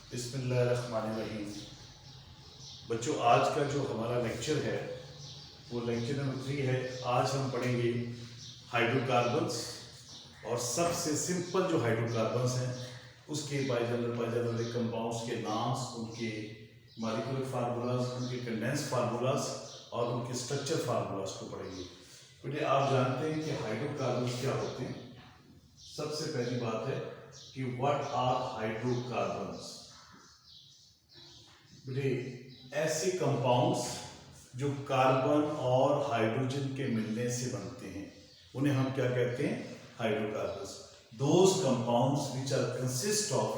बिस्मिल्लाहिर्रहमानिर्रहीम। बच्चों, आज का जो हमारा लेक्चर है वो लेक्चर नंबर 3 है। आज हम पढ़ेंगे हाइड्रोकार्बन्स और सबसे सिंपल जो हाइड्रोकार्बन्स हैं उसके बायोजेनरल कंपाउंड्स के नाम्स, उनके मॉलिक्यूलर फार्मूलाज, उनके कंडेंस फार्मूलाज और उनके स्ट्रक्चर फार्मूलाज को पढ़ेंगे। बेटे, आप जानते हैं कि हाइड्रोकार्बन्स क्या होते हैं। सबसे पहली बात है कि व्हाट आर हाइड्रोकार्बन्स। बेटे, ऐसे कंपाउंड्स जो कार्बन और हाइड्रोजन के मिलने से बनते हैं उन्हें हम क्या कहते हैं? Hydrocarbons. Those compounds which are consist of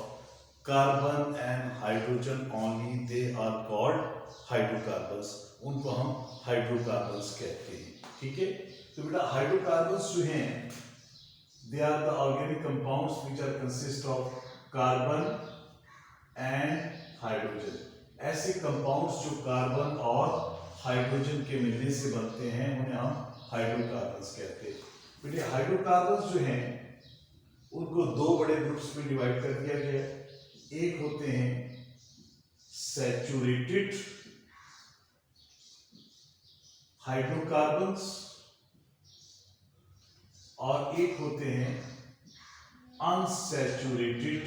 carbon and hydrogen only, they are called hydrocarbons. उनको हम हाइड्रोकार्बन्स कहते हैं। ठीक है, तो बेटा हाइड्रोकार्बन्स जो हैं they are the organic compounds which are consist of carbon and hydrogen. ऐसे कंपाउंड्स जो कार्बन और हाइड्रोजन के मिलने से बनते हैं उन्हें हम हाइड्रोकार्बन्स कहते हैं। बेटे, हाइड्रोकार्बन्स जो हैं उनको दो बड़े ग्रुप्स में डिवाइड कर दिया गया है। एक होते हैं सैचुरेटेड हाइड्रोकार्बन्स और एक होते हैं अनसैचुरेटेड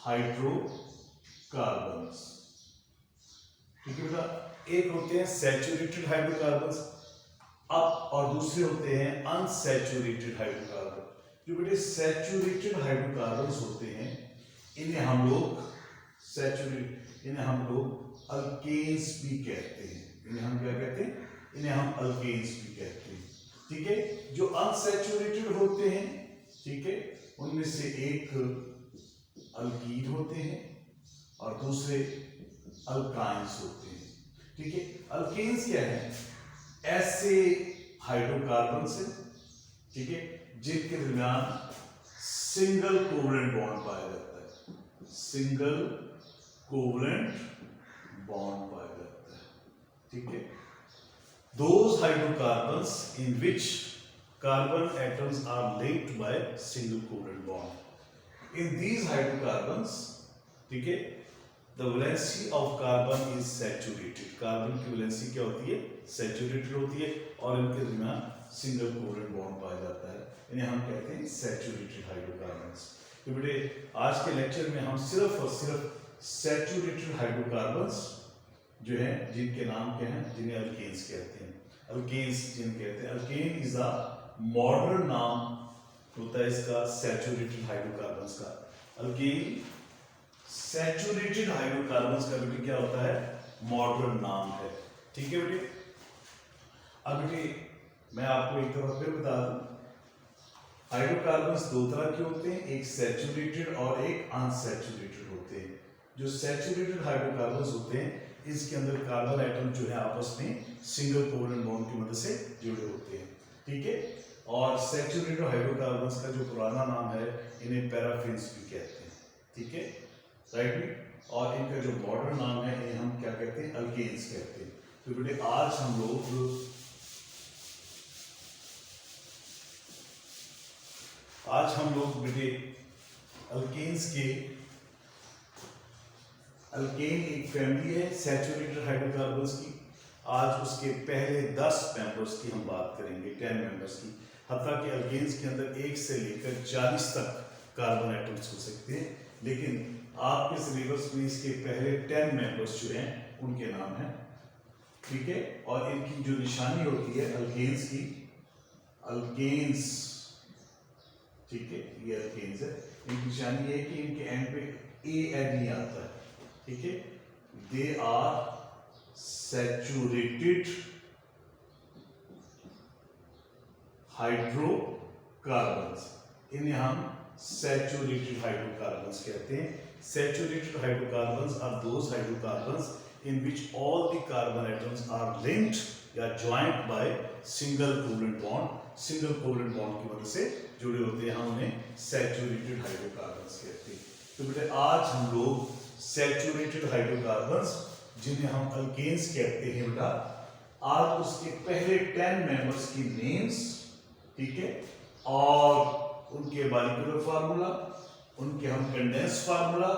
हाइड्रोकार्बन्स। ठीक है बेटा, एक होते हैं सैचुरेटेड हाइड्रोकार्बन्स अब और दूसरे होते हैं अनसैचुरेटेड हाइड्रोकार्बन। जो बेटे सैचुरेटेड हाइड्रोकार्बन्स होते हैं इन्हें हम लोग अल्केन्स भी कहते हैं। इन्हें हम क्या कहते हैं? इन्हें हम अल्केन्स भी कहते हैं। ठीक है, जो अनसैचुरेटेड होते हैं, ठीक है, उनमें से एक अल्कीन होते हैं और दूसरे अल्काइंस होते हैं। ठीक है, अल्केन्स क्या है? ऐसे हाइड्रोकार्बन्स हैं, ठीक है, जिनके दरमियान सिंगल कोवलेंट बॉन्ड पाया जाता है। सिंगल कोवलेंट बॉन्ड पाया जाता है। ठीक है, those hydrocarbons in which carbon atoms are linked by single covalent bond. In these hydrocarbons, ठीक है, the valency of carbon is saturated. Carbon की वैलेंसी क्या होती है? सैचुरेटेड होती है और इनके दरमियान सिंगल कोवलेंट बॉन्ड पाया जाता है। इन्हें हम कहते हैं सैचुरेटेड हाइड्रोकार्बन्स। तो बेटे, आज के लेक्चर में हम सिर्फ और सिर्फ सैचुरेटेड हाइड्रोकार्बन्स जो हैं जिनके नाम क्या हैं, जिन्हें अल्केन्स कहते हैं। अल्केन्स जिन्हें कहते हैं, अल्केन इज अ मॉडर्न नाम होता है इसका सैचुरेटेड हाइड्रोकार्बन्स का। अल्केन सैचुरेटेड हाइड्रोकार्बन्स का बेटे क्या होता है? मॉडर्न नाम है। ठीक है बेटे, अब बेटे मैं आपको एक तरह फिर बता दूं, हाइड्रोकार्बन्स दो तरह के होते हैं, एक सैचुरेटेड और एक अनसैचुरेटेड होते हैं। जो सैचुरेटेड हाइड्रोकार्बन्स होते हैं इसके अंदर कार्बन एटम जो है आपस में सिंगल कोवलेंट बॉन्ड की मदद से जुड़े होते हैं। ठीक है, और सैचुरेटेड हाइड्रोकार्बन्स का जो पुराना नाम है इन्हें पैराफिन्स भी कहते हैं। ठीक है, राइट में, और इनका जो मॉडर्न नाम है इन्हें हम क्या कहते हैं? अल्केन्स कहते हैं। तो बेटे आज हम लोग बेटे अल्केन एक फैमिली है तैचुरेटेड हाइड्रोकार्बन्स की। आज उसके पहले 10 मेंबर्स की हम बात करेंगे, 10 मेंबर्स की। हत्ता कि अल्केन्स के अंदर 1 से लेकर 40 तक कार्बन एटम्स हो सकते हैं, लेकिन आपके सिलेबस में इसके पहले 10 मेंबर्स जो हैं उनके नाम हैं। ठीक है, और इनकी जो निशानी होती है अल्केन्स की, अल्केन्स, ठीक है, ये अल्केन्स है, इनकी निशानी है कि इनके एंड पे AN आता है। ठीक है, दे आर सैचुरेटेड हाइड्रोकार्बन्स। इन्हें हम सैचुरेटेड हाइड्रोकार्बन्स कहते हैं। Saturated hydrocarbons are those hydrocarbons in which all the carbon atoms are linked या joined by single covalent bond। single covalent bond की वजह से जुड़े होते हैं, हम उन्हें सैचुरेटेड हाइड्रोकार्बन्स कहते हैं। तो बेटे आज हम लोग सैचुरेटेड हाइड्रोकार्बन्स जिन्हें हम अल्केन्स कहते हैं बेटा, आज उसके पहले 10 मेंबर्स की नेम्स, ठीक है, और उनके मॉलिक्यूलर फार्मूला, उनके हम कंडेंस फार्मूला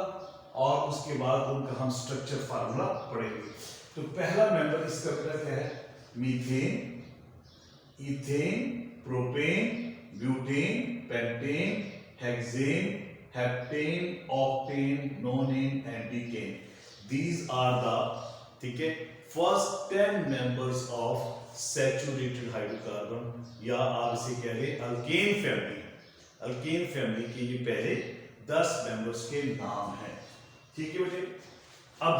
और उसके बाद उनका हम स्ट्रक्चर फार्मूला पढ़ेंगे। तो पहला मेंबर इसका क्या है? Methane, ethane, propane, butane, pentane, hexane, heptane, octane, नोनेन and decane. These are the, ठीक है, first 10 members of saturated hydrocarbon, या आप इसे कह रहे अल्केन फैमिली। अल्केन फैमिली के ये पहले 10 मेंबर्स के नाम हैं। ठीक है बेटे, अब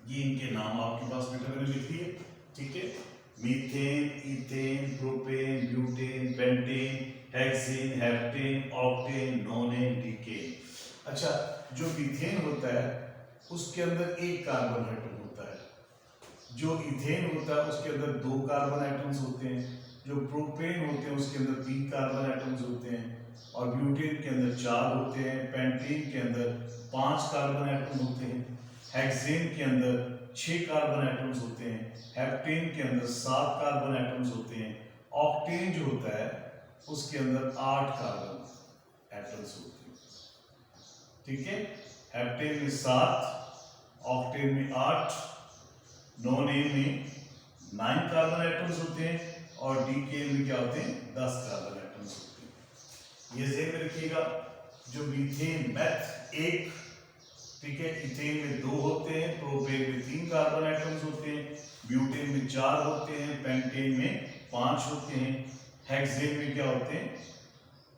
ये इनके नाम आपके पास बेटा मैंने लिख दिए। ठीक है, methane, ethane, propane, butane, pentane, hexane, heptane, octane, नोनेन, decane. अच्छा, जो मीथेन होता है उसके अंदर एक कार्बन एटम होता है। जो इथेन होता है उसके अंदर 2 कार्बन एटम्स होते हैं। जो प्रोपेन होते हैं उसके अंदर 3 कार्बन एटम्स होते हैं। और ब्यूटेन के अंदर 4 होते हैं। पेंटेन के अंदर 5 कार्बन एटम होते हैं। हेक्सेन के अंदर 6 कार्बन एटम्स होते हैं। हेप्टेन के अंदर 7 कार्बन एटम्स होते हैं। ऑक्टेन जो होता है उसके अंदर 8 कार्बन एटम्स होते हैं। ठीक है, हेप्टेन में 7, ऑक्टेन में 8, नोनेन में 9 कार्बन एटम्स होते हैं और डीकेन में क्या होते हैं? 10 कार्बन एटम्स होते हैं। ये ध्यान में रखिएगा। जो मीथेन मेथ 1, ठीक है, इथेन में 2 होते हैं, प्रोपेन में 3 कार्बन एटम्स होते हैं, ब्यूटेन में 4 होते हैं, पेंटेन में 5 होते हैं, हेक्सेन में क्या होते हैं?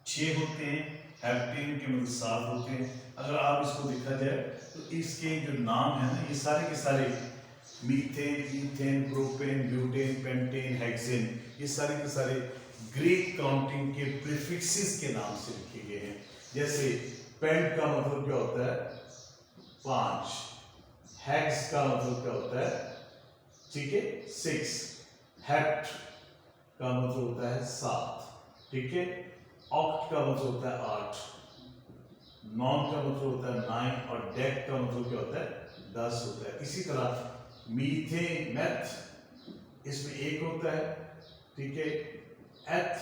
6 होते हैं, हेप्टेन के मतलब 7 होते हैं। अगर आप इसको देखा जाए तो इसके जो नाम है ना, ये सारे के सारे methane, ethane, propane, butane, pentane, hexane, ये सारे के सारे ग्रीक काउंटिंग के प्रीफिक्सेस के नाम से लिखे गए हैं। जैसे पेंट का मतलब क्या होता है? 5, हेक्स का मतलब क्या होता है? ठीक है, 6, हेप्ट का मतलब होता है 7, ठीक है, ऑक्ट का मतलब होता है 8, नॉन का मतलब होता है 9 और डेक का मतलब क्या होता है? 10 होता है। इसी तरह मीथेन मेथ इसमें 1 होता है, ठीक है, एथ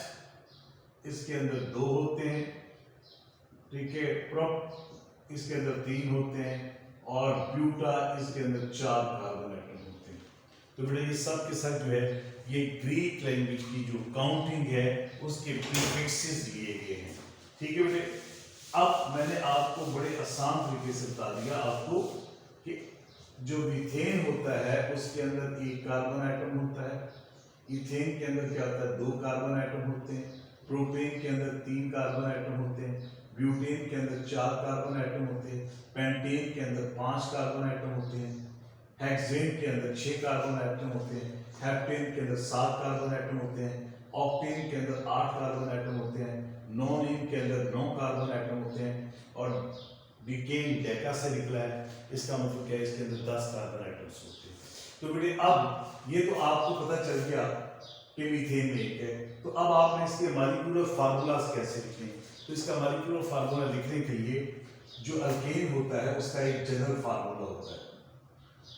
इसके अंदर 2 होते हैं, ठीक है, प्रोप इसके अंदर 3 होते हैं और ब्यूटा इसके अंदर 4 कार्बन एटम होते हैं। तो बेटा ये सब के सब जो है ये ग्रीक लैंग्वेज की जो काउंटिंग है उसके प्रीफिक्सेस लिए गए हैं। ठीक है बेटे, अब मैंने आपको बड़े आसान तरीके से बता दिया आपको कि जो मीथेन होता है उसके अंदर 1 कार्बन एटम होता है, इथेन के अंदर क्या होता है? 2 कार्बन एटम होते हैं, प्रोपेन के अंदर 3 कार्बन एटम होते हैं, ब्यूटेन के अंदर 4 कार्बन एटम होते हैं, पेंटेन के अंदर 5 कार्बन एटम होते हैं, हेक्सेन के अंदर 6 कार्बन एटम होते हैं, हेप्टेन के अंदर 7 कार्बन एटम होते हैं, ऑक्टेन के अंदर 8 कार्बन एटम होते हैं, नोनेन के अंदर 9 कार्बन एटम होते हैं और डीकेन डेका से निकला है, इसका मतलब क्या है? इसके अंदर 10 कार्बन एटम्स होते हैं। तो बेटे अब ये तो आपको पता चल गया कि मीथेन में 1 है। तो अब आपने इसके मॉलिक्यूलर फार्मूलास कैसे लिखने? तो इसका मॉलिक्यूलर फार्मूला लिखने के लिए जो अल्केन होता है उसका एक जनरल फार्मूला होता है।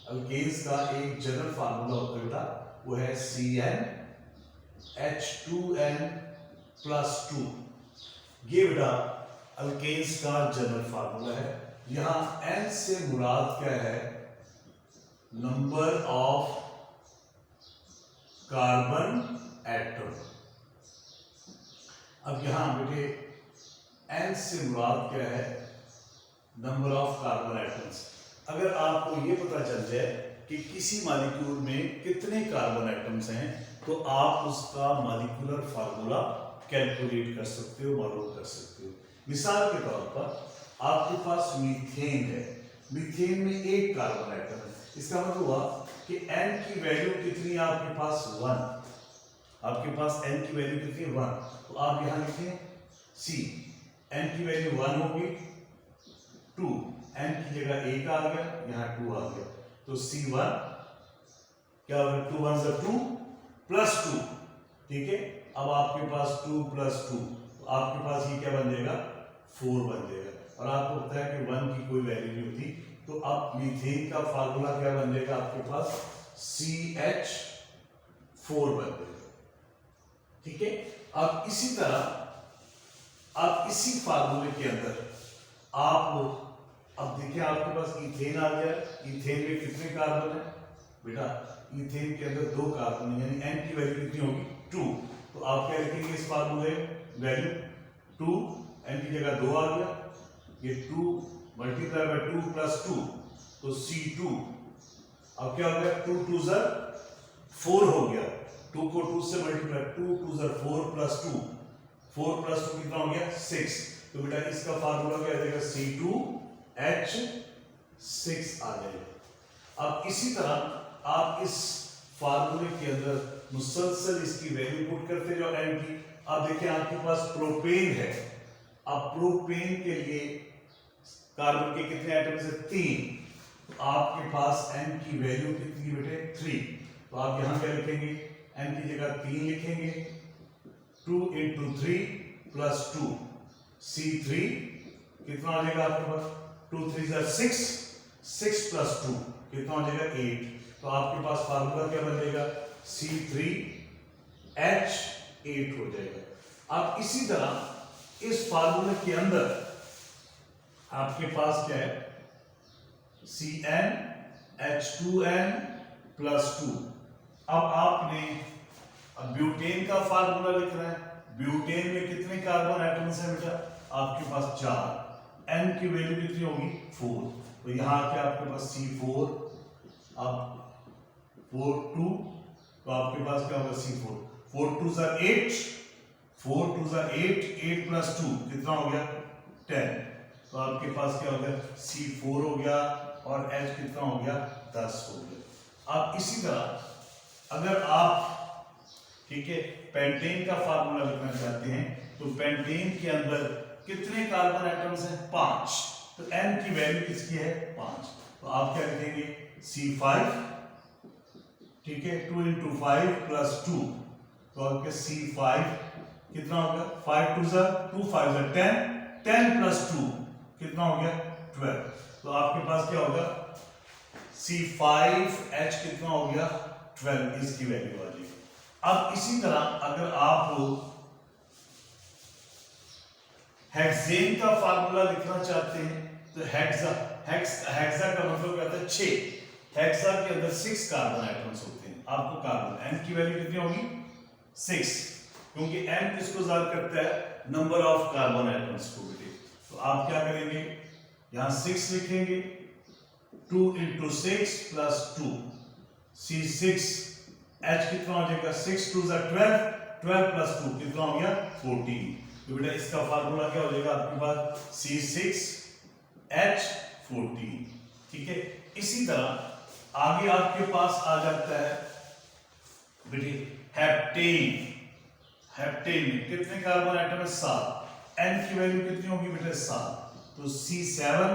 अल्केन्स का एक जनरल फार्मूला होता है बेटा, वो है CnH2n+2। ये बेटा अल्केन्स का जनरल फार्मूला है। यहां n से मुराद क्या है? Number of carbon atom. अब यहां बेटे n से मुराद क्या है? Number of carbon atoms. अगर आपको ये पता चल जाए कि किसी मॉलिक्यूल में कितने कार्बन एटम्स हैं तो आप उसका मॉलिक्यूलर फार्मूला कैलकुलेट कर सकते हो, मालूम कर सकते हो। मिसाल के तौर पर आपके पास मीथेन है, मीथेन में 1 कार्बन एटम है, इसका मतलब हुआ कि n की वैल्यू कितनी है आपके पास? 1। आपके पास n की वैल्यू कितनी है? 1। तो आप यहां लिखें C, n की वैल्यू 1 होगी, 2, n की जगह 1 आ गया, यहां 2 आ गया, तो C1 क्या होगा? 2 1 = 2 प्लस 2, ठीक है। अब आपके पास 2 + 2, तो आपके पास ये क्या बन जाएगा? 4 बन जाएगा। और आपको पता है कि 1 की कोई वैल्यू नहीं होती, तो अब मीथेन का फार्मूला क्या बन जाएगा आपके पास? CH4 4 बन गए। ठीक है, अब इसी तरह अब इसी फार्मूले के अंदर आप अब देखिए आपके पास इथेन आ गया। इथेन में कितने कार्बन है बेटा? इथेन के अंदर 2 कार्बन है, यानी n की वैल्यू कितनी होगी 2। तो आप क्या लिखेंगे इस फार्मूले वैल्यू 2, n की जगह 2 आ गया, ये 2 मल्टीप्लाई बाय 2 प्लस 2 तो C2। अब क्या हो गया 2 2 ज़र 4 हो गया, 2 को 2 से मल्टीप्लाई 2 2 ज़र 4 प्लस 2, 4 प्लस 2 कितना हो गया 6। तो बेटा इसका फार्मूला क्या आ जाएगा C2H6 आ जाएगा। अब इसी तरह आप इस फार्मूले के अंदर मुसलसल इसकी वैल्यू पुट करते जाओ n की। अब देखिए आपके पास प्रोपेन है। अब प्रोपेन के लिए कार्बन के कितने एटम्स है 3। तो आपके पास n की वैल्यू कितनी बेटे 3। तो आप यहां क्या लिखेंगे n की जगह 3 लिखेंगे, 2 into 3 plus 2 C3 कितना आ जाएगा आपके पास 2 3 6, 6 plus 2 कितना हो जाएगा 8। तो आपके पास फार्मूला क्या बन जाएगा C3H8 हो जाएगा। अब इसी तरह इस फार्मूले के अंदर आपके पास क्या है CnH2n plus 2। अब आपने ब्यूटेन का फार्मूला लिखना है। ब्यूटेन में कितने कार्बन एटम्स हैं बेटा? आपके पास 4, n की वैल्यू कितनी होगी 4। तो यहां आके आपके पास C4, अब 4 2, तो आपके पास क्या होगा C4, 4 2 ज़ा 8, 4 2 ज़ा 8, 8 प्लस 2 कितना हो गया 10। तो आपके पास क्या हो गया C4 हो गया और H कितना हो गया 10 हो गया। अब इसी तरह अगर आप ठीक है पेंटेन का फार्मूला लिखना चाहते हैं तो पेंटेन के अंदर कितने कार्बन एटम्स हैं 5। तो n की वैल्यू किसकी है 5। तो आप क्या लिखेंगे C5, ठीक है 2 into 5 plus 2। तो आपके C5 कितना हो गया 5 2 ज़ा 2 5 ज़ा 10, 10 plus 2 कितना हो गया 12। तो आपके पास क्या होगा C5H कितना हो गया 12, इसकी वैल्यू आ जाएगी। अब इसी तरह अगर आप हेक्सेन का फार्मूला लिखना चाहते हैं तो हेक्सा का मतलब क्या होता है 6। हेक्सा के अंदर 6 कार्बन एटम्स होते हैं। आपको कार्बन n की वैल्यू कितनी होगी 6, क्योंकि n किसको जाहिर करता है नंबर ऑफ कार्बन एटम्स को बेटे। तो आप क्या करेंगे यहां 6 लिखेंगे, 2 into 6 plus 2 C6 H कितना हो जाएगा 6 2 ज़ा 12, 12 plus 2 कितना हो गया 14। तो बेटा इसका फार्मूला क्या हो जाएगा आपके पास C6H14। ठीक है, इसी तरह आगे आपके पास आ जाता है बेटे हेप्टेन। हेप्टेन में कितने कार्बन एटम है 7। n की वैल्यू कितनी होगी बेटे 7। तो C7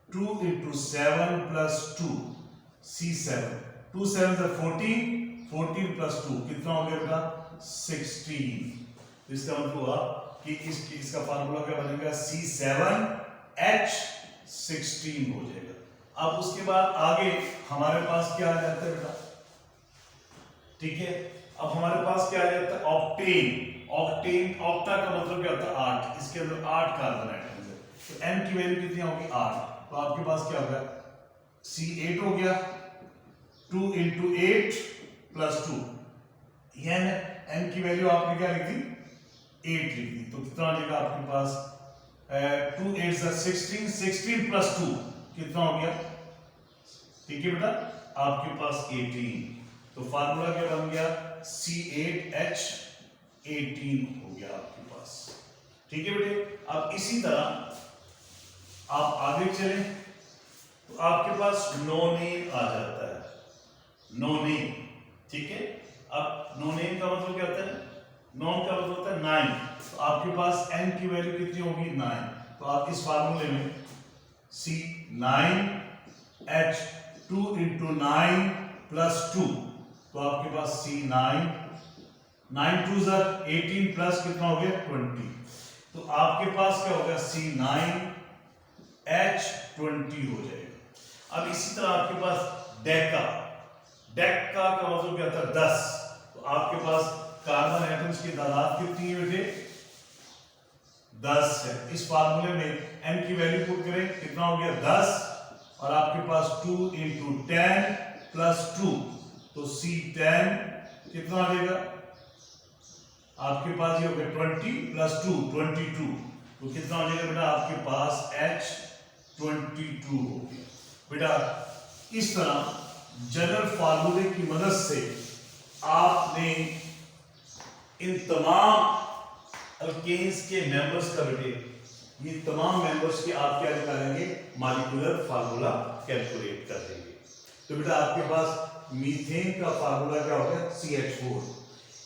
2 into 7 plus 2 C7 2 7 ज़ा 14, 14 plus 2 कितना हो गया बेटा 16। इसका मतलब हुआ कि इसका फार्मूला क्या बनेगा C7H16 हो जाएगा। अब उसके बाद आगे हमारे पास क्या आ जाता है बेटा, ठीक है अब हमारे पास क्या आ जाता है ऑक्टेन। ऑक्टेन ऑक्टा का मतलब क्या होता है 8, इसके अंदर 8 कार्बन एटम्स है। तो n की वैल्यू कितनी होगी 8। तो आपके पास क्या होगा C8 हो गया, 2 into 8 plus 2, n की वैल्यू आपने क्या लिख दी 8 लिख दी। तो कितना आ जाएगा आपके पास 2 8 ज़ा 16, 16 plus 2 कितना हो गया, ठीक है बेटा आपके पास 18। तो फार्मूला क्या बन गया C8H18 हो गया आपके पास। ठीक है बेटे, अब इसी तरह आप आगे चलें तो आपके पास नोनेन आ जाता है। नोनेन, ठीक है अब नोनेन का मतलब क्या होता है, नॉन का मतलब होता है 9। तो आपके पास n की वैल्यू कितनी होगी 9। तो आप इस फार्मूले में C9H 2 into 9 plus 2, तो आपके पास C9 9 2 ज़ा 18 प्लस कितना हो गया 20। तो आपके पास क्या होगा C9H20 हो जाएगा। अब इसी तरह आपके पास डेका, डेक का मतलब क्या था 10, तो आपके पास कार्बन एटम्स की तादाद कितनी है बेटे 10 है। इस फार्मूले में n की वैल्यू पुट करें कितना हो गया 10 और आपके पास 2 × 10 + 2 तो C10 कितना आ जाएगा आपके पास ये हो गया 20 + 2 22 तो कितना हो जाएगा बेटा आपके पास H22 हो गया। बेटा इस तरह जनरल फार्मूले की मदद से आपने इन तमाम अल्केन्स के मेंबर्स का बेटे ये तमाम मेंबर्स के आप क्या निकालेंगे मॉलिक्यूलर फार्मूला कैलकुलेट कर देंगे। तो बेटा आपके पास मीथेन का फार्मूला क्या होगा CH4,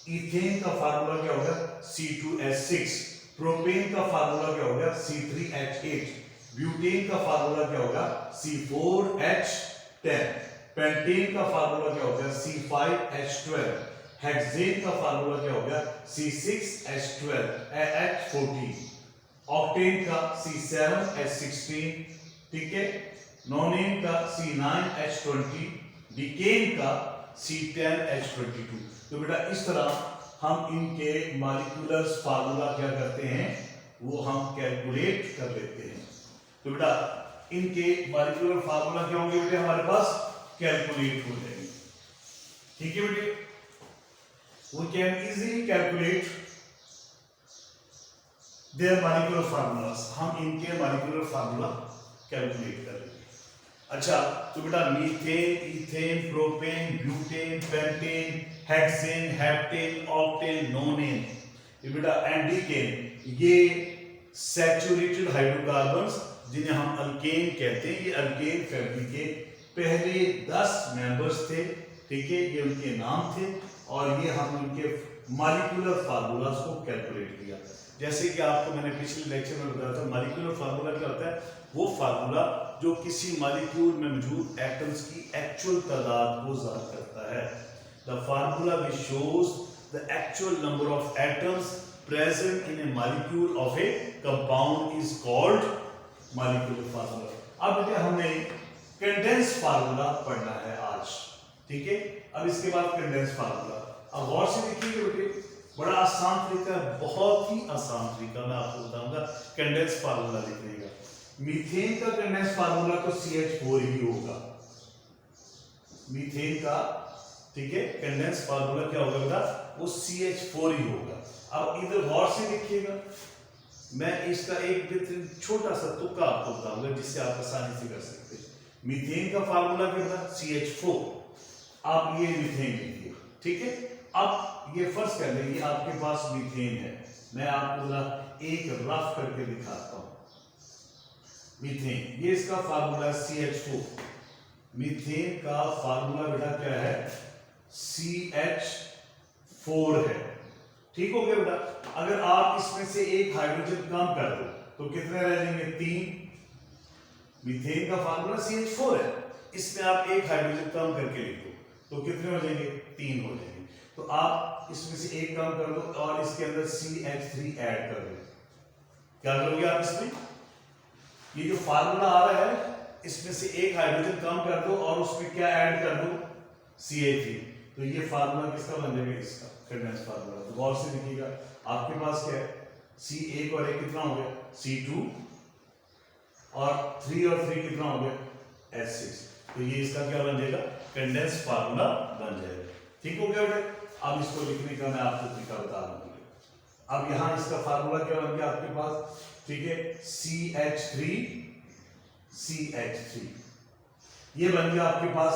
इथेन का फार्मूला क्या होगा C2H6, प्रोपेन का फार्मूला क्या होगा C3H8, ब्यूटेन का फार्मूला क्या होगा C4H10, पेंटेन का फार्मूला क्या होगा C5H12, हेक्सेन का फार्मूला क्या होगा C6H14, ऑक्टेन का C7H16, ठीक है, नोनेन का C9H20, डिकेन का C10H22। तो बेटा इस तरह हम इनके मॉलिक्यूलर फार्मूला क्या करते हैं वो हम कैलकुलेट कर लेते हैं। तो बेटा इनके मॉलिक्यूलर फार्मूला क्या होंगे बेटे हमारे पास कैलकुलेट हो जाएंगे, ठीक है बेटे। We can easily calculate their molecular formulas, हम इनके मॉलिक्यूलर फार्मूला कैलकुलेट कर लेंगे। अच्छा तो बेटा methane, ethane, propane, butane, pentane, hexane, heptane, octane, नोनेन, ये बेटा एंडीकेन, ये सैचुरेटेड हाइड्रोकार्बन्स जिन्हें हम अल्केन कहते हैं। ये अल्केन फैमिली के पहले 10 मेंबर्स थे, ठीक है, ये उनके नाम थे और ये हम उनके मॉलिक्यूलर फार्मूलास को कैलकुलेट किया। जैसे कि आपको मैंने पिछले लेक्चर में बताया था मॉलिक्यूलर फार्मूला क्या होता है, वो फार्मूला जो किसी मॉलिक्यूल में मौजूद एटम्स की एक्चुअल तादाद को ज़ाहिर करता है। The formula which shows the actual number of atoms present in A molecule of A compound is called molecular formula. अब बेटे हमने कंडेंस फार्मूला पढ़ना है आज, ठीक है। अब इसके बाद कंडेंस फार्मूला, अब गौर से देखिए बेटे, बड़ा आसान तरीका है, बहुत ही आसान तरीका मैं आपको बताऊंगा कंडेंस फार्मूला लिखने का। मीथेन का कंडेंस फार्मूला तो CH4 ही होगा, मीथेन का, ठीक है, कंडेंस फार्मूला क्या होगा बेटा, वो CH4 ही होगा। अब इधर गौर से देखिएगा, मैं इसका एक बेहतरीन छोटा सा तुक्का आपको बताऊंगा जिससे आप आसानी से कर सकते हैं। मीथेन का फार्मूला क्या था CH4, आप ये मीथेन लिखिए, ठीक है। अब ये फर्ज कर लेंगे आपके पास मीथेन है, मैं आपको जरा एक रफ करके दिखाता हूं। मीथेन, ये इसका फार्मूला CH4, मीथेन का फार्मूला बेटा क्या है CH4 है, ठीक हो गया बेटा। अगर आप इसमें से एक हाइड्रोजन कम कर दो तो कितने रह जाएंगे 3। मीथेन का फार्मूला CH4 है, इसमें आप एक हाइड्रोजन कम करके लिख दो तो कितने हो जाएंगे 3 हो जाएंगे। तो आप इसमें से एक कम कर दो और इसके अंदर CH3 ऐड कर दो, क्या करोगे आप इसमें, ये जो फार्मूला आ रहा है इसमें से एक हाइड्रोजन कम कर दो और उसमें क्या ऐड कर दो CH3, तो ये फार्मूला किसका बन जाएगा, इसका कंडेंस फार्मूला। तो गौर से देखिएगा आपके पास क्या है C1 और 1 कितना हो गया C2 और 3 और 3 कितना हो गया H6, तो ये इसका क्या बन जाएगा कंडेंस फार्मूला बन जाएगा, ठीक हो गया बेटे। अब इसको लिखने का मैं आपको तरीका बता रहा हूं। अब यहां इसका फार्मूला क्या बन गया आपके पास, ठीक है, CH3 ये बन गया आपके पास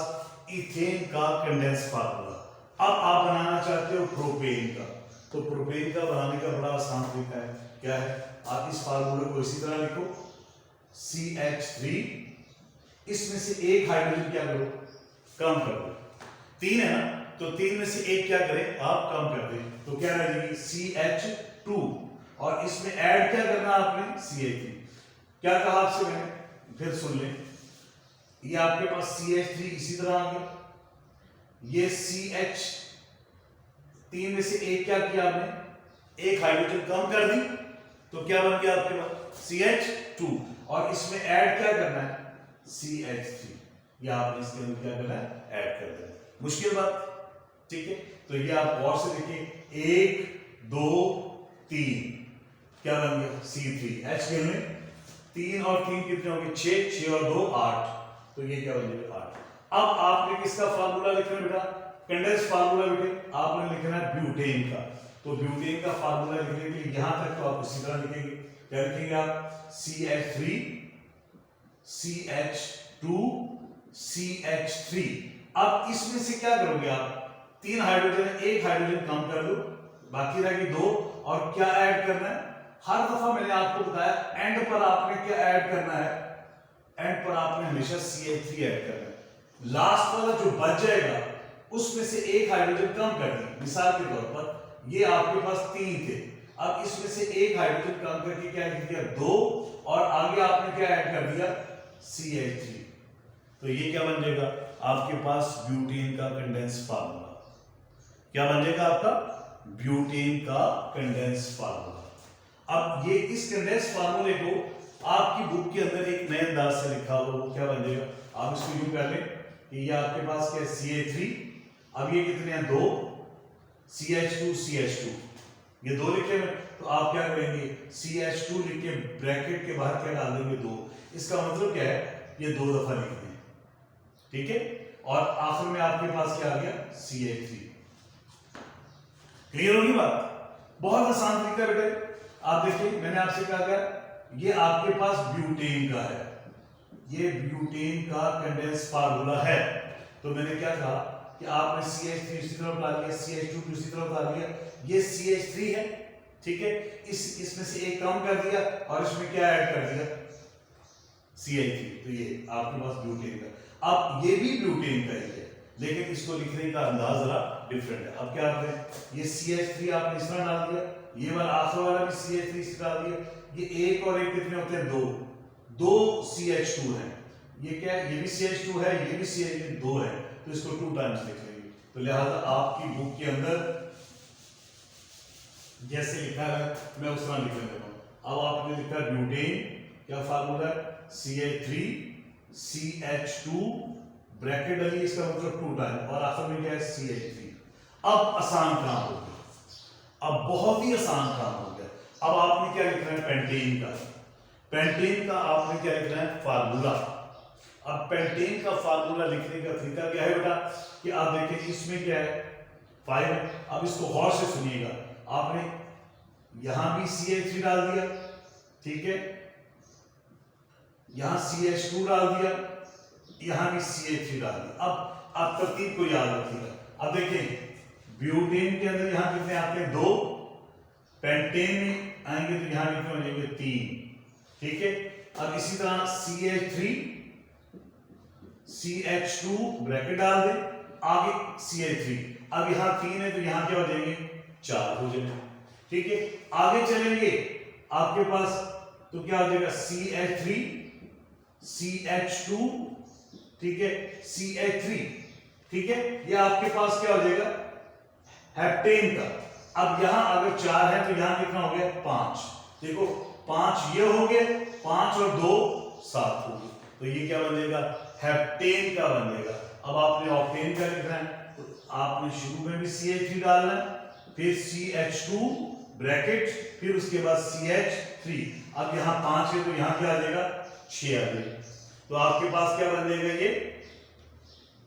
इथेन का कंडेंस फार्मूला। अब आप बनाना चाहते हो प्रोपेन का, तो प्रोपेन का बनाने का बड़ा आसान तरीका है, क्या है, आप इस फार्मूले को इसी तरह लिखो CH3, इसमें से एक हाइड्रोजन क्या करो कम कर दो, 3 है ना, तो 3 में से एक क्या करें आप कम कर दें, तो क्या रहेगी CH2 और इसमें ऐड क्या करना आपने CH3। क्या कहा आपसे मैंने, फिर सुन लें, ये आपके पास CH3 इसी तरह आ गया, ये CH, 3 में से एक क्या किया आपने एक हाइड्रोजन कम कर दी, तो क्या बन गया आपके पास CH2 और इसमें ऐड क्या करना है CH3, या आपने इसके अंदर क्या करना है ऐड कर देना। मुश्किल बात, ठीक है। तो ये आप गौर से देखिए, 1 2 3 क्या बन गया C3H में 3 और 3 कितने होंगे 6, 6 और 2 8, तो ये क्या बन जाएगा 8। अब आपने किसका फार्मूला लिखना है बेटा, कंडेंस फार्मूला लिखे, आपने लिखना है ब्यूटेन का। तो ब्यूटेन का फार्मूला लिखने के लिए यहां तक तो आप उसी तरह लिखेंगे, क्या लिखेंगे आप CH3 CH2 CH3। अब इसमें से क्या करोगे आप, 3 हाइड्रोजन, एक हाइड्रोजन कम कर दो, बाकी रह गई 2, और क्या ऐड करना है, हर दफा मैंने आपको बताया एंड पर आपने क्या ऐड करना है, एंड पर आपने हमेशा CH3 ऐड करना है। लास्ट वाला जो बच जाएगा उसमें से एक हाइड्रोजन कम कर दी, मिसाल के तौर पर ये आपके पास 3 थे, अब इसमें से एक हाइड्रोजन कम करके क्या लिख दिया 2, और आगे आपने क्या ऐड कर दिया CH3। तो ये क्या बन जाएगा आपके पास ब्यूटेन का कंडेंस फार्मूला, क्या बन जाएगा आपका ब्यूटेन का कंडेंस फार्मूला। अब ये इस कंडेंस फार्मूले को आपकी बुक के अंदर एक नए अंदाज से लिखा हुआ, वो क्या बन जाएगा, आप इसको यूं कर लें कि ये आपके पास क्या है CH3, अब ये कितने हैं 2, CH2 CH2, ये 2 लिखे हैं, तो आप क्या करेंगे CH2 लिख के ब्रैकेट के बाहर क्या डाल देंगे 2, इसका मतलब क्या है ये 2 दफा लिखते हैं, ठीक है, और आखिर में आपके पास क्या आ गया CH3। क्लियर होगी बात, बहुत आसान तरीका बेटे। आप देखिए मैंने आपसे कहा था ये आपके पास ब्यूटेन का है, ये ब्यूटेन का कंडेंस फार्मूला है, तो मैंने क्या कहा कि आपने CH3 उसी तरफ ला लिया, CH2 उसी तरफ ला लिया, ये CH3 है, ठीक है, इसमें से एक कम कर दिया और इसमें क्या ऐड कर दिया CH3, तो ये आपके पास ब्यूटेन का। अब ये भी ब्यूटेन का ही है, लेकिन इसको लिखने का अंदाज जरा डिफरेंट है। अब क्या आपने ये CH3 आपने इस तरह डाल दिया, ये वाला आखिर वाला भी CH3 इस तरह डाल दिया, ये एक और एक कितने होते हैं 2 CH2 है, ये क्या है, ये भी CH2 है, ये भी CH2 है, तो इसको 2 टाइम्स लिख लेंगे। तो लिहाजा आपकी बुक के अंदर जैसे लिखा है मैं उस तरह लिख लेता हूं। अब आपने लिखा ब्यूटेन, क्या फार्मूला है CH3 CH2 ब्रैकेट डालिए, इसका मतलब 2 टाइम, और आखिर में क्या है CH3। अब आसान काम हो गया, अब बहुत ही आसान काम हो गया। अब आपने क्या लिखना है पेंटेन का, पेंटेन का आपने क्या लिखना है फार्मूला। अब पेंटेन का फार्मूला लिखने का तरीका क्या है बेटा कि आप देखिए इसमें क्या है 5, अब इसको गौर से सुनिएगा, आपने यहां भी CH3 डाल दिया, ठीक है, यहां CH2 डाल दिया, यहां भी CH3 डाल दिया। अब आप तरतीब को याद रखिएगा। अब देखिए ब्यूटेन के अंदर यहां कितने आते हैं 2, पेंटेन में आएंगे तो यहां कितने हो जाएंगे 3, ठीक है। अब इसी तरह CH3 CH2 ब्रैकेट डाल दे, आगे CH3, अब यहां 3 है तो यहां क्या हो जाएंगे 4 हो जाएंगे, ठीक है। आगे चलेंगे आपके पास तो क्या हो जाएगा CH3 CH2, ठीक है, CH3, ठीक है, ये आपके पास क्या हो जाएगा हेप्टेन का। अब यहां अगर 4 है तो यहां कितना हो गया 5, देखो 5 ये हो गए, 5 और 2 7 हो गए, तो ये क्या बन जाएगा हेप्टेन का बन जाएगा। अब आपने ऑक्टेन का लिखना है तो आपने शुरू में भी CH3 डालना है, फिर CH2 ब्रैकेट, फिर उसके बाद CH3। अब यहां 5 है तो यहां क्या आ जाएगा 6 आ जाएगा, तो आपके पास क्या बन जाएगा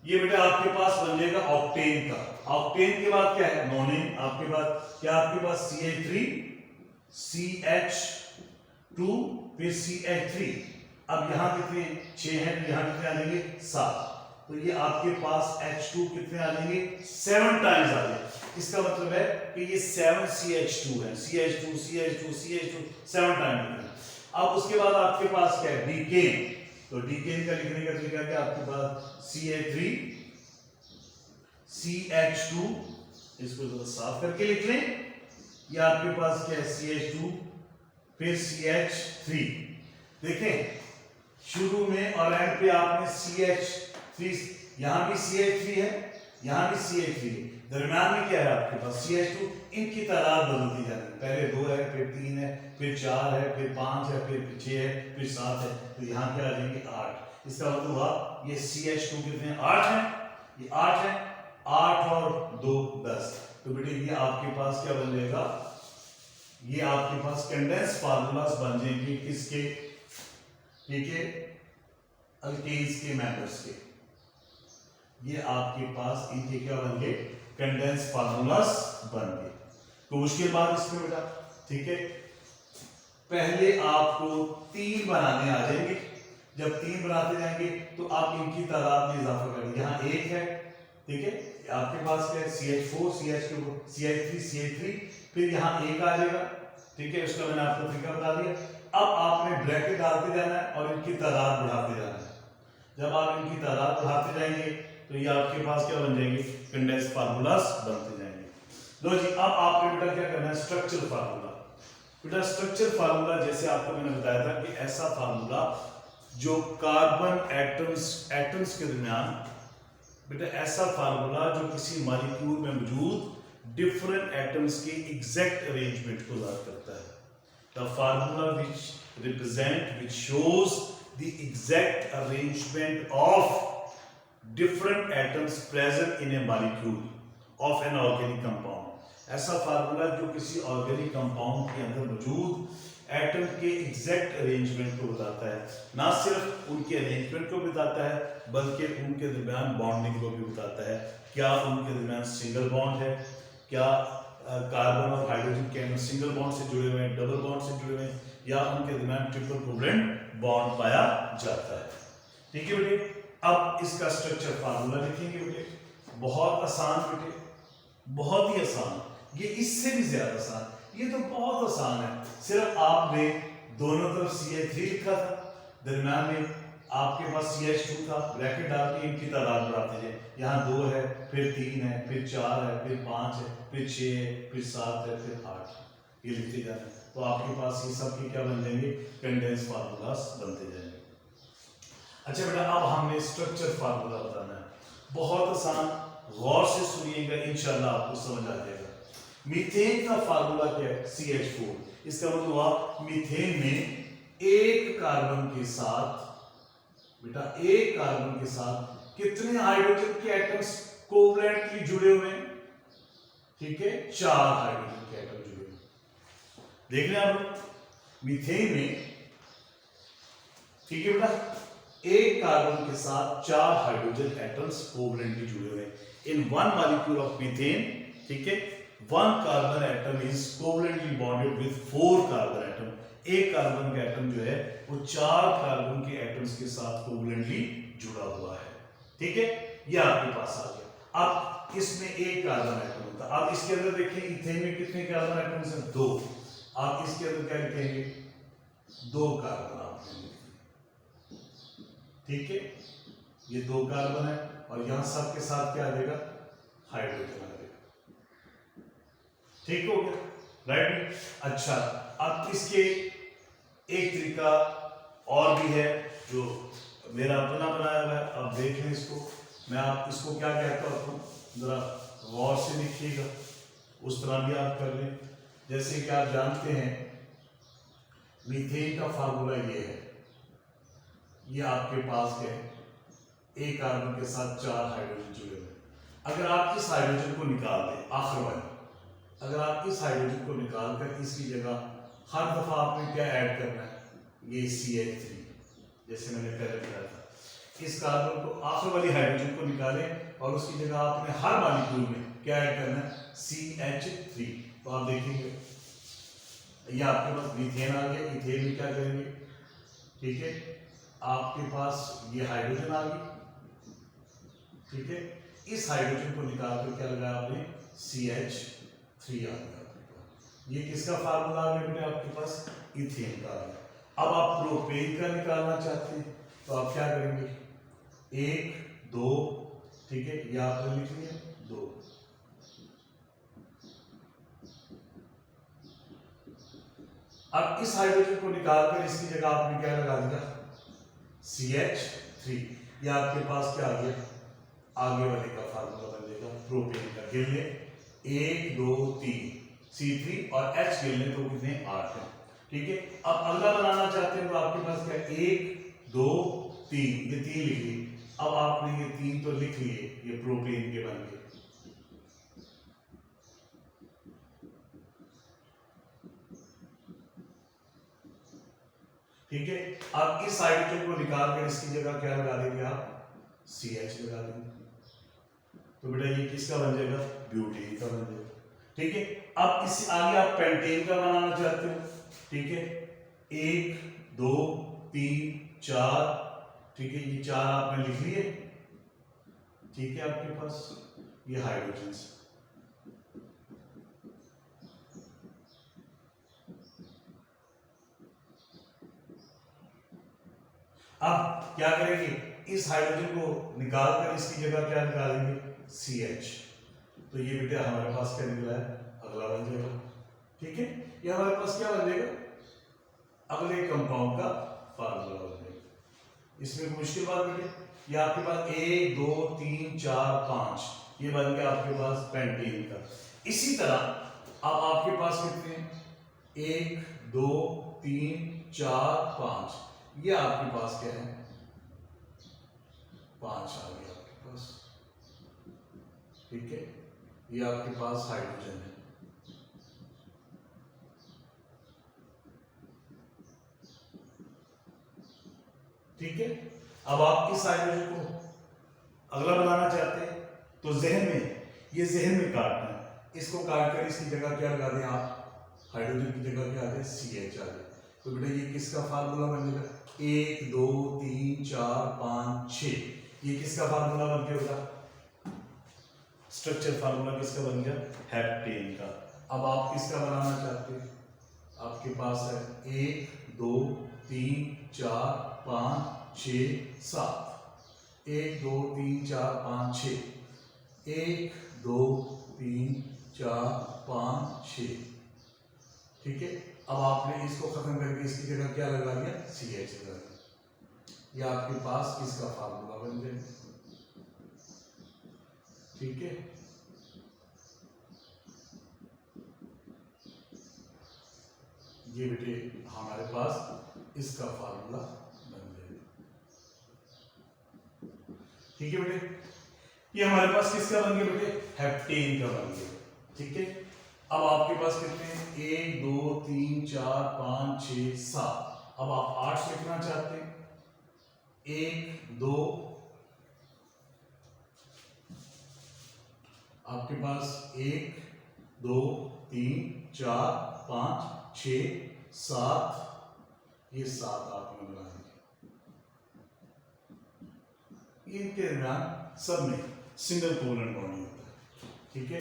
ये बेटा आपके पास बन जाएगा ऑक्टेन का। ऑक्टेन के बाद क्या है नोनेन, आपके पास क्या आपके पास CH3 CH2 फिर CH3। अब यहां कितने 6 हैं तो यहां कितने आ जाएंगे 7, तो ये आपके पास H2 कितने आ जाएंगे 7 टाइम्स आ जाएंगे। इसका मतलब है कि ये 7 CH2 है, CH2 CH2 CH2 7 टाइम्स। अब उसके बाद आपके पास क्या है डीकेन, तो डीकेन का लिखने का तरीका क्या आपके पास CH3 CH2, इसको जरा साफ करके लिख लें, ये आपके पास क्या है CH2 फिर CH3। देखें शुरू में और एंड पे आपने CH3, यहां भी CH3 है, यहां भी CH3 है, दरम्यान में क्या है आपके पास CH2। इनकी तादाद बदलती जाती है, पहले 2 है फिर 3 है फिर 4 है फिर 5 है फिर 6 है फिर 7 है, तो यहां क्या आ जाएंगे 8। इसका मतलब हुआ ये CH2 कितने 8 है, ये 8 है, 8 और 2 10। तो बेटे ये आपके पास क्या बन जाएगा, ये आपके पास कंडेंस फार्मूलास बन जाएंगे किसके, ठीक है, अल्केन्स के मेंबर्स के। ये आपके पास इनके क्या बन गए, कंडेंस फार्मूलास बन गए। तो उसके बाद इसमें बेटा, ठीक है, पहले आपको 3 बनाने आ जाएंगे। जब 3 बनाते जाएंगे तो आप इनकी तादाद में इजाफा करेंगे। यहाँ 1 है, ठीक है, आपके पास क्या है, CH4 CH2 CH3 CH3, फिर यहाँ 1 आ जाएगा, ठीक है, उसका मैंने आपको फिगर बता दिया। अब आपने ब्रैकेट डालते जाना है और इनकी तादाद बढ़ाते जाना है। जब आप इनकी तादाद बढ़ाते जाएंगे तो ये आपके पास क्या बन जाएंगे, कंडेंस फार्मूलास बनते जाएंगे। लो जी, अब आपने बेटा क्या करना है, स्ट्रक्चर फार्मूला। बेटा स्ट्रक्चर फार्मूला जैसे आपको मैंने बताया था कि ऐसा फार्मूला जो कार्बन एटम्स के दरमियान, बेटा ऐसा फार्मूला जो किसी मॉलिक्यूल में मौजूद डिफरेंट एटम्स के एग्जैक्ट अरेंजमेंट को ज़ाहिर करता है। The formula which shows the exact arrangement of different atoms present in a molecule of an organic compound। ऐसा फार्मूला जो किसी ऑर्गेनिक कंपाउंड के अंदर मौजूद एटम के एग्जैक्ट अरेंजमेंट को बताता है। ना सिर्फ उनके अरेंजमेंट को बताता है बल्कि उनके दरमियान बॉन्डिंग को भी बताता है। क्या उनके दरमियान सिंगल बॉन्ड है, क्या कार्बन और हाइड्रोजन के सिंगल बॉन्ड से जुड़े हुए हैं, डबल बॉन्ड से जुड़े हुए हैं, या उनके दरमियान ट्रिपल कोवेलेंट बॉन्ड पाया जाता है। ठीक है बेटे, अब इसका स्ट्रक्चर फार्मूला लिखेंगे बेटे। बहुत आसान बेटे, बहुत ही आसान, ये इससे भी ज्यादा आसान, ये तो बहुत आसान है। सिर्फ आपने दोनों तरफ CH3 लिखा था, दरम्यान में आपके पास CH2 था, ब्रैकेट डाल के इनकी तादाद बढ़ाते जाए। यहाँ 2 है, फिर 3 है, फिर 4 है, फिर 5 है, फिर 6 है, फिर 7 है, फिर 8, ये लिखते जाते हैं। तो आपके पास ये सब के क्या बन जाएंगे, कंडेंस फार्मूलास बनते जाएंगे। अच्छा बेटा, अब हमने स्ट्रक्चर फार्मूला बताना है, बहुत आसान, गौर से सुनिएगा, इंशाल्लाह आपको समझ आ जाएगा। मीथेन का फार्मूला क्या है, CH4। इसका मतलब हुआ मीथेन में एक कार्बन के साथ, बेटा एक कार्बन के साथ कितने हाइड्रोजन के एटम्स कोवलेंटली जुड़े हुए हैं, ठीक है, 4 हाइड्रोजन के एटम जुड़े हुए। देख लें आप मीथेन में, ठीक है बेटा, एक कार्बन के साथ 4 हाइड्रोजन एटम्स कोवलेंटली जुड़े हुए हैं। In one molecule of methane, ठीक है, one carbon atom is covalently bonded with 4 carbon atom. एक कार्बन का एटम जो है वो 4 कार्बन के एटम्स के साथ कोवलेंटली जुड़ा हुआ है। ठीक है, ये आपके पास आ गया। अब इसमें एक कार्बन एटम होता है। अब इसके अंदर देखें, इथेन में कितने कार्बन एटम्स हैं, 2। आप इसके अंदर क्या लिखेंगे, 2 कार्बन आप लिखेंगे, ठीक है, ये 2 कार्बन है और यहां सबके साथ क्या आ जाएगा, हाइड्रोजन आ जाएगा। ठीक हो गया, राइट। अच्छा, अब इसके एक तरीका और भी है जो मेरा अपना बनाया हुआ है, अब देख लें इसको। मैं आप इसको क्या कहता हूँ, जरा गौर से लिखिएगा, उस तरह भी आप कर लें। जैसे कि आप जानते हैं मीथेन का फार्मूला ये है, ये आपके पास है, एक कार्बन के साथ 4 हाइड्रोजन जुड़े हुए। अगर आप इस हाइड्रोजन को निकाल दें, आखिर वाली, अगर आप इस हाइड्रोजन को निकाल कर इसकी जगह हर दफा आपने क्या ऐड करना है, ये CH3, जैसे मैंने पहले बताया था, इस कार्बन को आखिर वाली हाइड्रोजन को निकालें और उसकी जगह आपने हर मॉलिक्यूल में क्या ऐड करना है, CH3। तो आप देखेंगे ये आपके पास मीथेन आ गया। इथेन में क्या करेंगे, ठीक है, आपके पास ये हाइड्रोजन आ गई, ठीक है, इस हाइड्रोजन को निकाल कर क्या लगाया आपने, CH3 आ गया आपके पास। ये किसका फार्मूला आ गया बेटे, आपके पास इथेन का आ गया। अब आप प्रोपेन का निकालना चाहते हैं तो आप क्या करेंगे, 1 2, ठीक है, ये आपने लिख लिया 2। अब इस हाइड्रोजन को निकालकर इसकी जगह आपने क्या लगा दिया, CH3। ये आपके पास क्या आ गया, आगे वाले का फार्मूला बन जाएगा प्रोपेन का। गिन ले, 1 2 3, C3 और H गिन ले तो कितने, 8 है। ठीक है, अब अगला बनाना चाहते हैं तो आपके पास क्या, 1 2 3, ये 3 लिख लिए। अब आपने ये 3 तो लिख लिए, ये प्रोपेन के बन गए। ठीक है, अब इस हाइड्रोजन को निकाल कर इसकी जगह क्या लगा देंगे आप, CH लगा देंगे। तो बेटा ये किसका बन जाएगा, ब्यूटेन का बन जाएगा। ठीक है, अब इससे आगे आप पेंटेन का बनाना चाहते हो, ठीक है, 1 2 3 4, ठीक है, ये 4 आपने लिख लिए, ठीक है, आपके पास ये हाइड्रोजन। अब क्या करेंगे, इस हाइड्रोजन को निकाल कर इसकी जगह क्या निकालेंगे, CH। तो ये बेटा हमारे पास क्या निकला है, अगला बन जाएगा। ठीक है, ये हमारे पास क्या बन जाएगा, अगले कंपाउंड का फार्मूला बन जाएगा। इसमें कोई मुश्किल बात बेटे, ये आपके पास 1 2 3 4 5, ये बन गया आपके पास पेंटेन का। इसी तरह अब आपके पास कितने हैं, 1 2 3 4 5, ये आपके पास क्या है, 5 आ गया आपके पास। ठीक है, ये आपके पास हाइड्रोजन है। ठीक है, अब आप इस हाइड्रोजन को अगला बनाना चाहते हैं, तो जहन में, ये जहन में काटना है, इसको काट कर इसकी जगह क्या लगा दें आप, हाइड्रोजन की जगह क्या आ जाए, CH आ जाए। तो बेटा ये किसका फार्मूला बन जाएगा, 1 2 3 4 5 6, ये किसका फार्मूला बन गया होगा, स्ट्रक्चर फार्मूला किसका बन गया, हेप्टेन का। अब आप किसका बनाना चाहते हैं, आपके पास है 1 2 3 4 5 6 7, 1 2 3 4 5 6, 1 2 3 4 5 6। ठीक है, अब आपने इसको खत्म करके इसकी जगह क्या लगा दिया, CH लगा दिया। ये आपके पास किसका फार्मूला बन जाएगा। ठीक है, ये बेटे हमारे पास इसका फार्मूला बन जाएगा। ठीक है बेटे, ये हमारे पास किसका बन गया बेटे, हेप्टेन का बन गया। ठीक है, अब आपके पास कितने हैं, 1 2 3 4 5 6 7, अब आप 8 लिखना चाहते हैं, 1 2, आपके पास 1 2 3 4 5 6 7, ये 7 आपने बना दिए। इनके दरमियान सब में सिंगल कोवलेंट बॉन्ड होता है। ठीक है,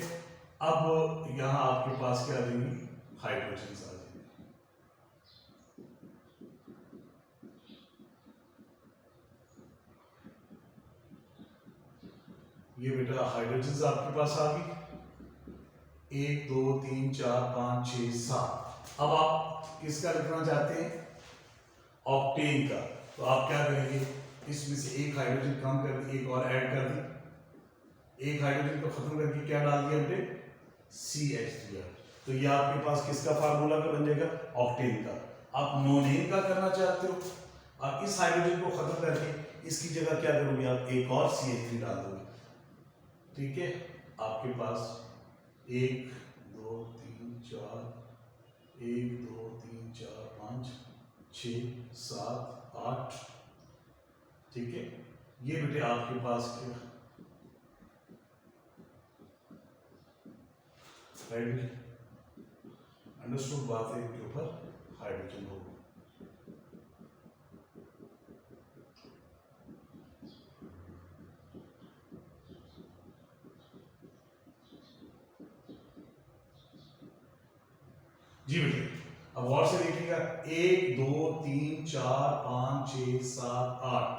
अब यहां आपके पास क्या आ जाएंगी, हाइड्रोजन आ जाएंगे। ये बेटा हाइड्रोजन आपके पास आ गई, 1 2 3 4 5 6 7। अब आप किसका लिखना चाहते हैं, ऑक्टेन का। तो आप क्या करेंगे, इसमें से एक हाइड्रोजन कम कर दी, एक और ऐड कर दी, एक हाइड्रोजन को खत्म करके क्या डाल दिया हमने, CH दिया। तो ये आपके पास किसका फार्मूला का बन जाएगा, ऑक्टेन का। आप नोनेन का करना चाहते हो, आप इस हाइड्रोजन को खत्म करके इसकी जगह क्या करोगे, आप एक और CH3 डाल दोगे। ठीक है, आपके पास 1 2 3 4, 1 2 3 4 5 6 7 8। ठीक है, ये बेटे आपके पास क्या, राइट, अंडरस्टूड बात है, इनके ऊपर हाइड्रोजन होगा। जी बेटे, अब गौर से देखिएगा, 1 2 3 4 5 6 7 8।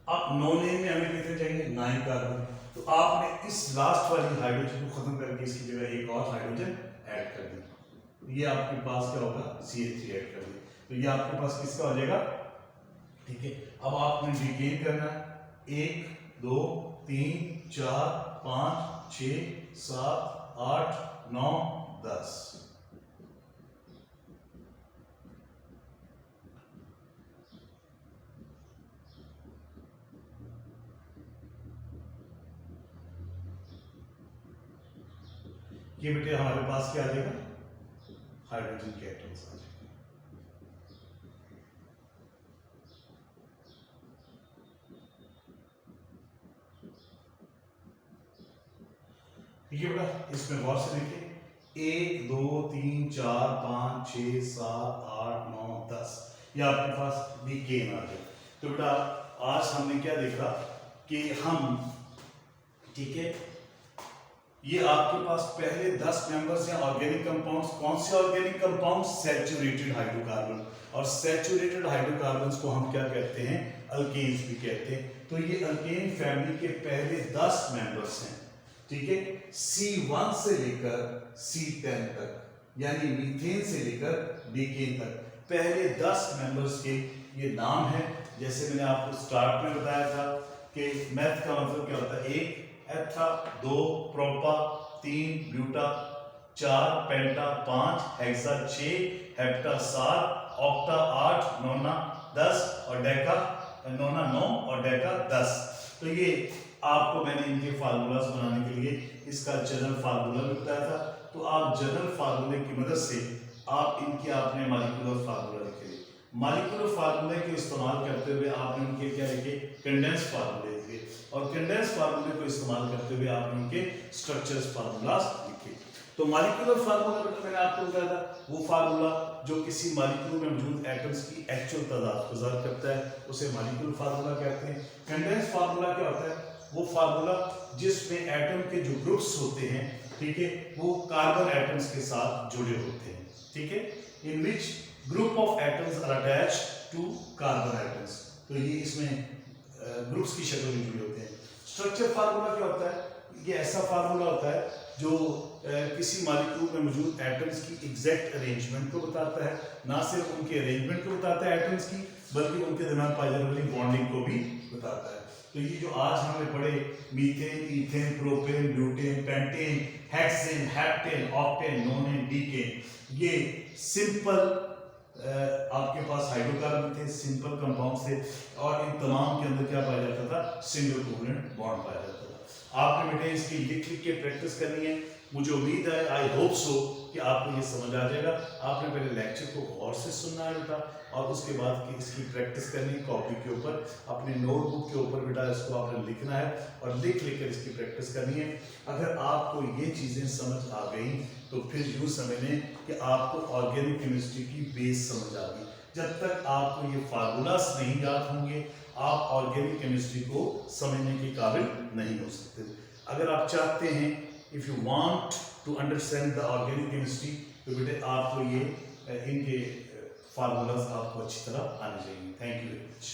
अब नोनेन में हमें कितने चाहिए, 9 कार्बन। तो आपने इस लास्ट वाली हाइड्रोजन को खत्म करके इसकी जगह एक और हाइड्रोजन ऐड कर दी। ये आपके पास क्या होगा, CH3 ऐड कर दिया। तो ये आपके पास किसका हो जाएगा। ठीक है, अब आपने डिकेन करना है, 1 2 3 4 5 6 7 8 9 10। ये बेटे हमारे पास क्या आ जाएगा, हाइड्रोजन के एटम्स आ जाएंगे। ठीक है बेटा, इसमें गौर से देखिए 1 2 3 4 5 6 7 8 9 10, ये आपके पास डिकेन आ गया। तो बेटा आज हमने क्या देखा कि हम, ठीक है, ये आपके पास पहले 10 मेंबर्स हैं ऑर्गेनिक कंपाउंड्स। कौन से ऑर्गेनिक कंपाउंड? सैचुरेटेड हाइड्रोकार्बन, और सैचुरेटेड हाइड्रोकार्बन्स को हम क्या कहते हैं? अल्केन्स भी कहते हैं। तो ये अल्केन फैमिली के पहले 10 मेंबर्स हैं, ठीक है, C1 से लेकर C10 तक, यानी मीथेन से लेकर डीकेन तक पहले 10 मेंबर्स के ये नाम है। जैसे मैंने आपको स्टार्ट में बताया था कि मैथ का मतलब क्या होता है? 1 एथा, 2 प्रोपा, 3 ब्यूटा, 4 पेंटा, 5 हेक्सा, 6 हेप्टा, 7 ऑक्टा, 8 नोना 10 और डेका, नोना 9 और डेका 10। तो ये आपको मैंने इनके फार्मूलाज बनाने के लिए इसका जनरल फार्मूला भी बताया था। तो आप जनरल फार्मूले की मदद से आप इनके आपने मॉलिक्यूलर फार्मूला लिखे। मॉलिक्यूलर फार्मूले के इस्तेमाल करते हुए आपने उनके क्या लिखे? कंडेंस फार्मूले लिखे, और कंडेंस फार्मूले को इस्तेमाल करते हुए आपने उनके स्ट्रक्चर्स फार्मूलाज लिखे। तो मॉलिक्यूलर फार्मूला बेटा मैंने आपको बताया था वो फार्मूला जो किसी मॉलिक्यूल में मौजूद एटम्स की एक्चुअल तादाद को ज़ाहिर करता है, उसे मॉलिक्यूलर फार्मूला कहते हैं। कंडेंस फार्मूला क्या होता है? वो फार्मूला जिसमें एटम के जो ग्रुप्स होते हैं, ठीक है, वो कार्बन एटम्स के साथ जुड़े होते हैं, ठीक है, in which group of atoms are attached to carbon atoms. तो ये इसमें ग्रुप्स की शक्ल में जुड़े होते हैं। स्ट्रक्चर फार्मूला क्या होता है? ये ऐसा फार्मूला होता है जो किसी मॉलिक्यूल में मौजूद एटम्स की एग्जैक्ट अरेंजमेंट को बताता है, ना सिर्फ उनके अरेंजमेंट को बताता है एटम्स की, बल्कि उनके दरमियान पाई जाने वाली बॉन्डिंग को भी बताता है। तो ये जो आज हमने पढ़े methane, ethane, propane, butane, pentane, hexane, heptane, octane, नोनेन, decane, ये सिंपल आपके पास हाइड्रोकार्बन थे, सिंपल कंपाउंड थे, और इन तमाम के अंदर क्या पाया जाता था? सिंगल कोवलेंट बॉन्ड पाया जाता था। आपने बेटे इसकी लिख लिख के प्रैक्टिस करनी है। मुझे उम्मीद है, आई होप सो, कि आपको ये समझ आ जाएगा। आपने पहले लेक्चर को गौर से सुनना है बेटा, और उसके बाद की इसकी प्रैक्टिस करनी है कॉपी के ऊपर, अपनी नोटबुक के ऊपर बेटा इसको आपने लिखना है और लिख लिख कर इसकी प्रैक्टिस करनी है। अगर आपको ये चीज़ें समझ आ गई तो फिर यूँ समझ लें कि आपको ऑर्गेनिक केमिस्ट्री की बेस समझ आ गई। जब तक आपको ये फार्मूलास नहीं याद होंगे, आप ऑर्गेनिक केमिस्ट्री को समझने के काबिल नहीं हो सकते। अगर आप चाहते हैं, if you want to understand the organic chemistry, तो बेटे आपको ये इनके फार्मूलाज आपको अच्छी तरह आने चाहिए। Thank you very much.